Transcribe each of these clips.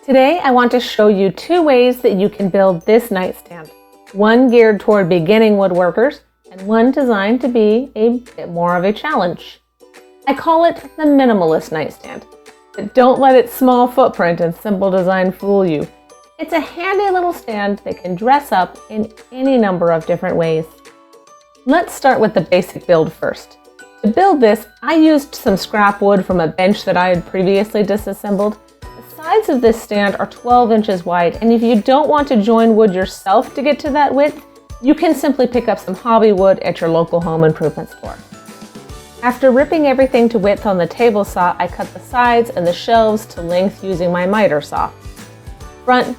Today I want to show you two ways that you can build this nightstand. One geared toward beginning woodworkers and one designed to be a bit more of a challenge. I call it the Minimalist Nightstand. But don't let its small footprint and simple design fool you. It's a handy little stand that can dress up in any number of different ways. Let's start with the basic build first. To build this, I used some scrap wood from a bench that I had previously disassembled. The sides of this stand are 12 inches wide, and if you don't want to join wood yourself to get to that width, you can simply pick up some hobby wood at your local home improvement store. After ripping everything to width on the table saw, I cut the sides and the shelves to length using my miter saw. Front,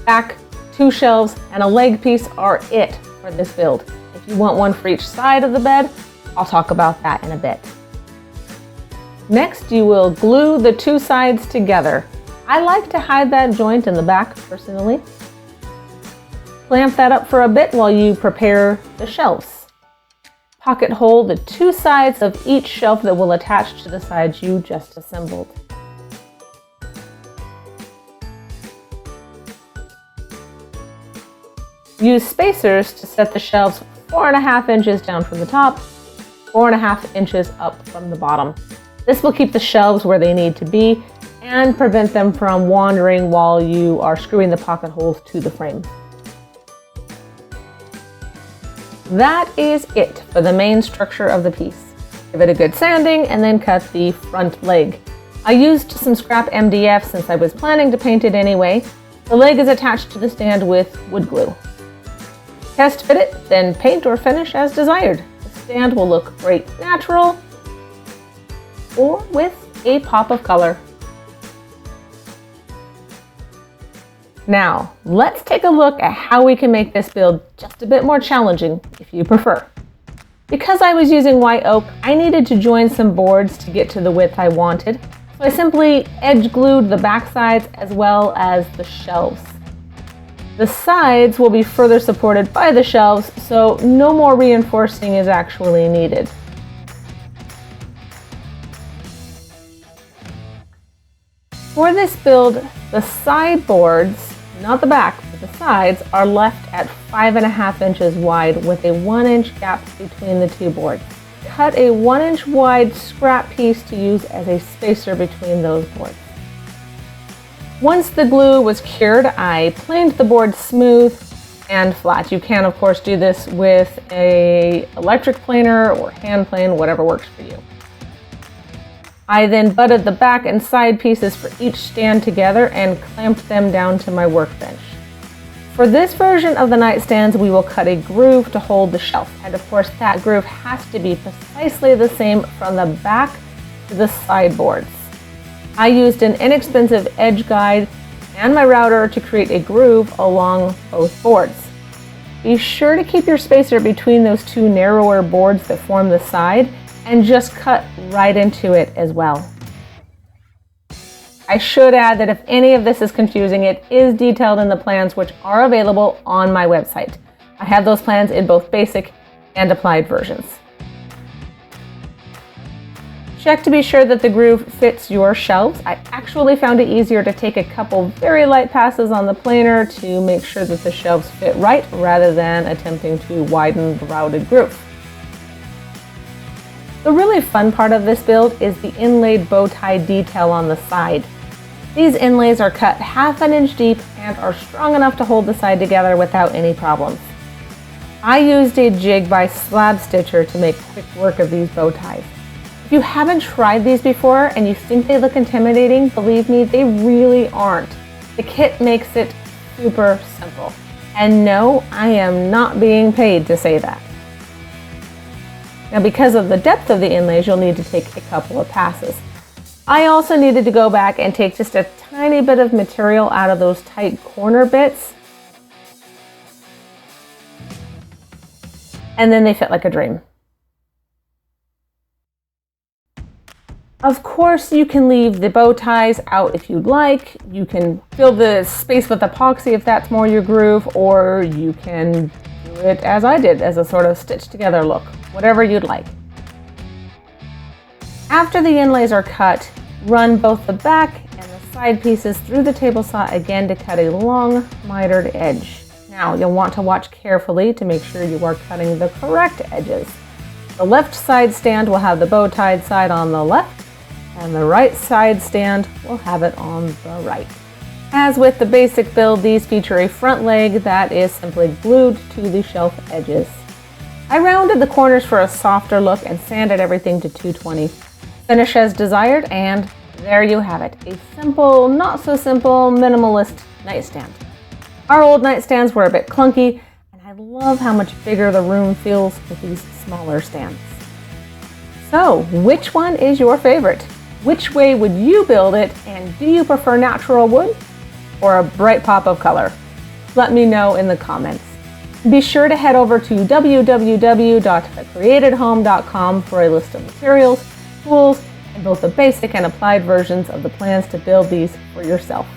back, two shelves, and a leg piece are it for this build. If you want one for each side of the bed, I'll talk about that in a bit. Next, you will glue the two sides together. I like to hide that joint in the back personally. Clamp that up for a bit while you prepare the shelves. Pocket hole the two sides of each shelf that will attach to the sides you just assembled. Use spacers to set the shelves 4.5 inches down from the top, 4.5 inches up from the bottom. This will keep the shelves where they need to be and prevent them from wandering while you are screwing the pocket holes to the frame. That is it for the main structure of the piece. Give it a good sanding and then cut the front leg. I used some scrap MDF since I was planning to paint it anyway. The leg is attached to the stand with wood glue. Test fit it, then paint or finish as desired. The stand will look great natural or with a pop of color. Now, let's take a look at how we can make this build just a bit more challenging if you prefer. Because I was using white oak, I needed to join some boards to get to the width I wanted, so I simply edge glued the back sides as well as the shelves. The sides will be further supported by the shelves, so no more reinforcing is actually needed. For this build, the side boards, not the back, but the sides, are left at 5.5 inches wide with a 1-inch gap between the two boards. Cut a 1-inch wide scrap piece to use as a spacer between those boards. Once the glue was cured, I planed the board smooth and flat. You can, of course, do this with an electric planer or hand plane, whatever works for you. I then butted the back and side pieces for each stand together and clamped them down to my workbench. For this version of the nightstands, we will cut a groove to hold the shelf. And of course, that groove has to be precisely the same from the back to the sideboards. I used an inexpensive edge guide and my router to create a groove along both boards. Be sure to keep your spacer between those two narrower boards that form the side and just cut right into it as well. I should add that if any of this is confusing, it is detailed in the plans which are available on my website. I have those plans in both basic and applied versions. Check to be sure that the groove fits your shelves. I actually found it easier to take a couple very light passes on the planer to make sure that the shelves fit right rather than attempting to widen the routed groove. The really fun part of this build is the inlaid bow tie detail on the side. These inlays are cut 1/2 inch deep and are strong enough to hold the side together without any problems. I used a jig by Slab Stitcher to make quick work of these bow ties. If you haven't tried these before and you think they look intimidating, believe me, they really aren't. The kit makes it super simple. And no, I am not being paid to say that. Now, because of the depth of the inlays, you'll need to take a couple of passes. I also needed to go back and take just a tiny bit of material out of those tight corner bits. And then they fit like a dream. Of course, you can leave the bow ties out if you'd like. You can fill the space with epoxy if that's more your groove, or you can do it as I did, as a sort of stitched together look, whatever you'd like. After the inlays are cut, run both the back and the side pieces through the table saw again to cut a long mitered edge. Now you'll want to watch carefully to make sure you are cutting the correct edges. The left side stand will have the bow tied side on the left, and the right side stand will have it on the right. As with the basic build, these feature a front leg that is simply glued to the shelf edges. I rounded the corners for a softer look and sanded everything to 220. Finish as desired, and there you have it, a simple, not so simple, minimalist nightstand. Our old nightstands were a bit clunky, and I love how much bigger the room feels with these smaller stands. So, which one is your favorite? Which way would you build it, and do you prefer natural wood or a bright pop of color? Let me know in the comments. Be sure to head over to www.thecreatedhome.com for a list of materials, tools, and both the basic and applied versions of the plans to build these for yourself.